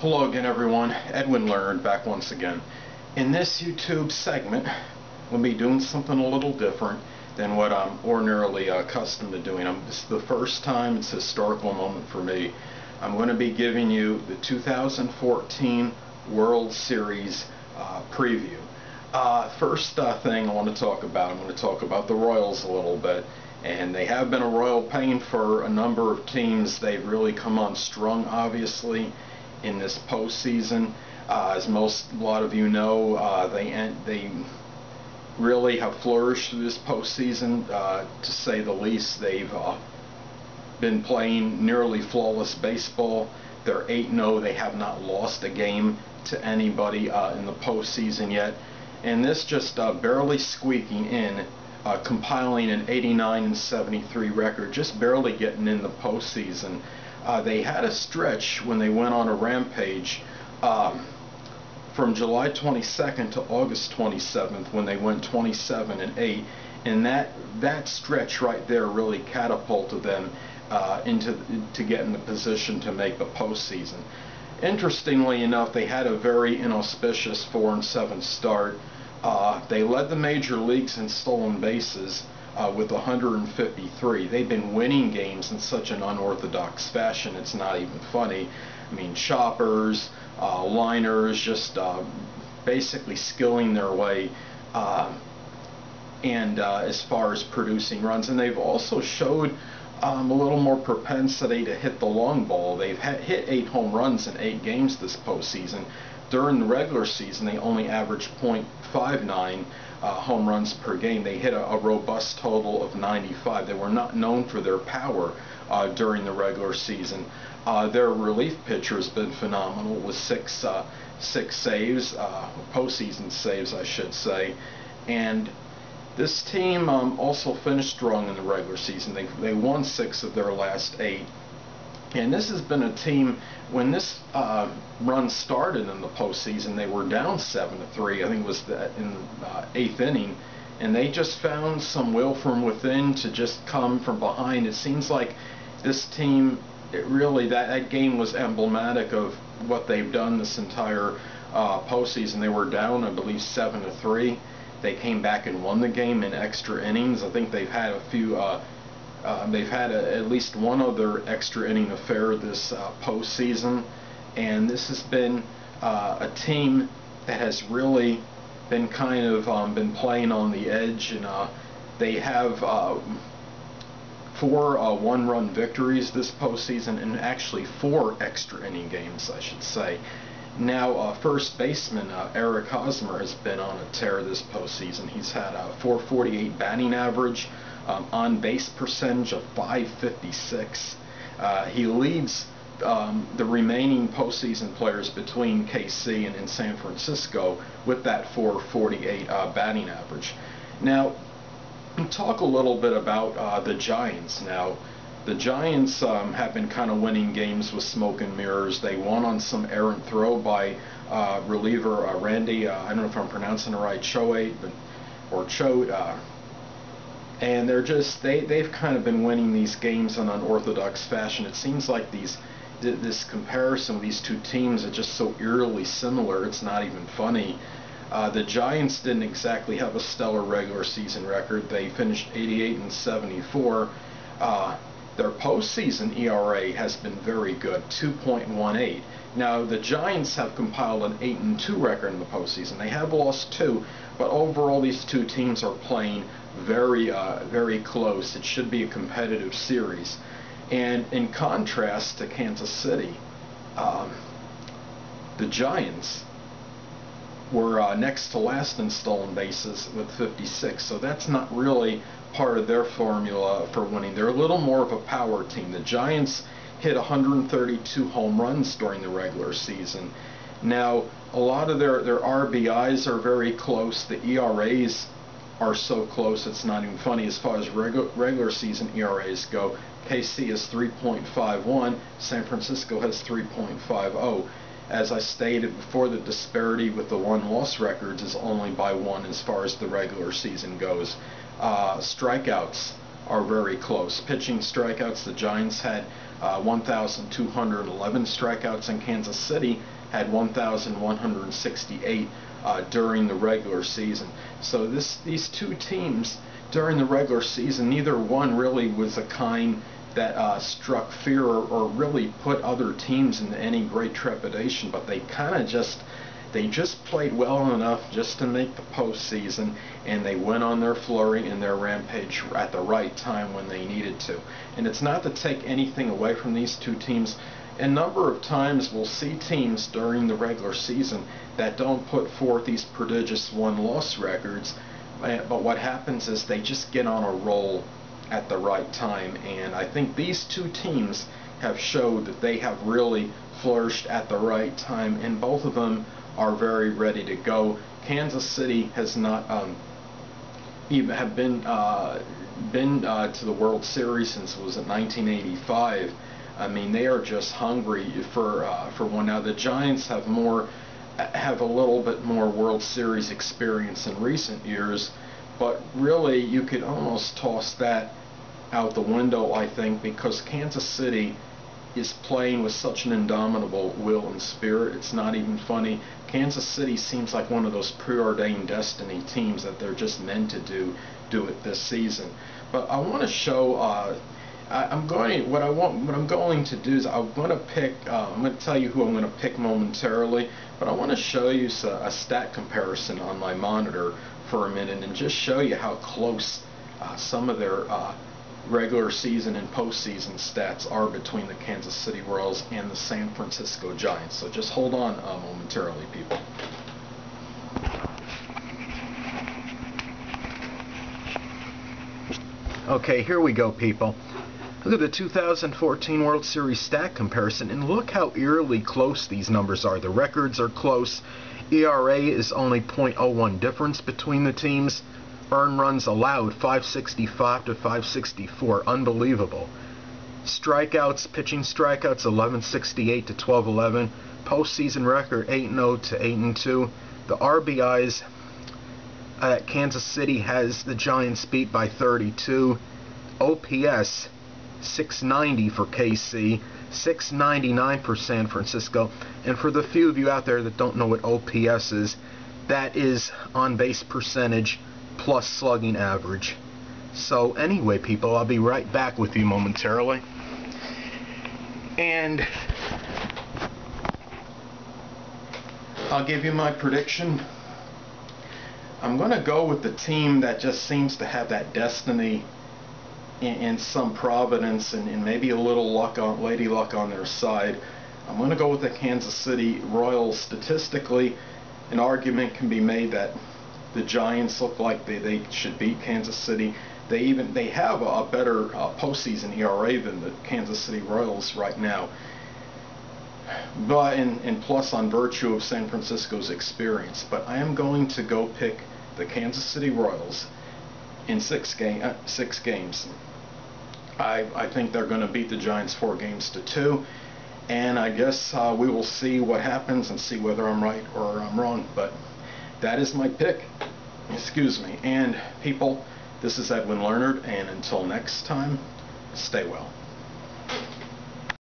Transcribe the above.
Hello again, everyone. Edwin Learnard back once again. In this YouTube segment, we'll be doing something a little different than what I'm ordinarily accustomed to doing. This is the first time, it's a historical moment for me. I'm going to be giving you the 2014 World Series preview. First thing I want to talk about, I'm going to talk about the Royals a little bit. And they have been a royal pain for a number of teams. They've really come on strong, obviously, in this postseason. As a lot of you know, they really have flourished through this postseason, to say the least. They've been playing nearly flawless baseball. They're 8-0. They have not lost a game to anybody in the postseason yet. And this just barely squeaking in, compiling an 89-73 record, just barely getting in the postseason. They had a stretch when they went on a rampage from July 22nd to August 27th when they went 27-8, and that stretch right there really catapulted them to get in the position to make the postseason. Interestingly enough, they had a very inauspicious 4-7 start. They led the major leagues in stolen bases with 153. They've been winning games in such an unorthodox fashion, it's not even funny. I mean, choppers, liners, just basically skilling their way as far as producing runs. And they've also showed a little more propensity to hit the long ball. They've hit 8 home runs in 8 games this postseason. During the regular season, they only averaged .59 home runs per game. They hit a robust total of 95. They were not known for their power during the regular season. Their relief pitcher has been phenomenal with six saves, postseason saves, I should say. And this team also finished strong in the regular season. They won 6 of their last 8. And this has been a team, when this run started in the postseason, they were down 7-3. I think it was in the 8th inning. And they just found some will from within to just come from behind. It seems like this team, that game was emblematic of what they've done this entire postseason. They were down, I believe, 7-3. They came back and won the game in extra innings. I think they've had a few... they've had at least one other extra inning affair this postseason, and this has been a team that has really been kind of been playing on the edge, and they have 4 one-run victories this postseason, and actually 4 extra inning games, I should say. Now, first baseman Eric Hosmer has been on a tear this postseason. He's had a .448 batting average, on base percentage of .556. He leads the remaining postseason players between KC and San Francisco with that .448 batting average. Now, talk a little bit about the Giants. Now, the Giants have been kind of winning games with smoke and mirrors. They won on some errant throw by reliever Randy, I don't know if I'm pronouncing it right, Choate, or Choate. And they've kind of been winning these games in unorthodox fashion. It seems like this comparison of these two teams are just so eerily similar, it's not even funny. The Giants didn't exactly have a stellar regular season record. They finished 88-74. Their postseason ERA has been very good, 2.18. Now, the Giants have compiled an 8-2 record in the postseason. They have lost 2, but overall these two teams are playing very close. It should be a competitive series. And in contrast to Kansas City, the Giants were next to last in stolen bases with 56, so that's not really part of their formula for winning. They're a little more of a power team. The Giants hit 132 home runs during the regular season. Now, a lot of their RBIs are very close. The ERAs are so close it's not even funny. As far as regular season ERAs go, KC has 3.51, San Francisco has 3.50. As I stated before, the disparity with the won-loss records is only by 1 as far as the regular season goes. Strikeouts are very close. Pitching strikeouts, the Giants had 1,211 strikeouts, and Kansas City had 1,168 during the regular season. So these two teams during the regular season, neither one really was a kind that struck fear or really put other teams into any great trepidation, but they kind of just played well enough just to make the postseason, and they went on their flurry and their rampage at the right time when they needed to. And it's not to take anything away from these two teams. A number of times we'll see teams during the regular season that don't put forth these prodigious win-loss records, but what happens is they just get on a roll at the right time, and I think these two teams have showed that they have really flourished at the right time, and both of them are very ready to go. Kansas City has not even have been to the World Series since it was in 1985. I mean, they are just hungry for one. Now the Giants have a little bit more World Series experience in recent years, but really you could almost toss that out the window, I think, because Kansas City is playing with such an indomitable will and spirit. It's not even funny. Kansas City seems like one of those preordained destiny teams that they're just meant to do it this season. But I want to show. What I'm going to do is I'm going to tell you who I'm going to pick momentarily, but I want to show you a stat comparison on my monitor for a minute and just show you how close some of their regular season and postseason stats are between the Kansas City Royals and the San Francisco Giants. So just hold on momentarily, people. Okay, here we go, people. Look at the 2014 World Series stat comparison, and look how eerily close these numbers are. The records are close. ERA is only .01 difference between the teams. Earned runs allowed, 565 to 564. Unbelievable. Strikeouts, pitching strikeouts, 1168 to 1211. Postseason record, 8-0 to 8-2. The RBIs at Kansas City has the Giants beat by 32. OPS, 690 for KC, 699 for San Francisco. And for the few of you out there that don't know what OPS is, that is on base percentage plus slugging average. So anyway, people, I'll be right back with you momentarily. And I'll give you my prediction. I'm going to go with the team that just seems to have that destiny and some providence and maybe a little lady luck on their side. I'm going to go with the Kansas City Royals. Statistically, an argument can be made that the Giants look like they should beat Kansas City. They have a better postseason ERA than the Kansas City Royals right now. But and plus on virtue of San Francisco's experience. But I am going to go pick the Kansas City Royals in 6 games. I think they're going to beat the Giants 4-2, and I guess we will see what happens and see whether I'm right or I'm wrong. But that is my pick. Excuse me. And people, this is Edwin Learnard, and until next time, stay well.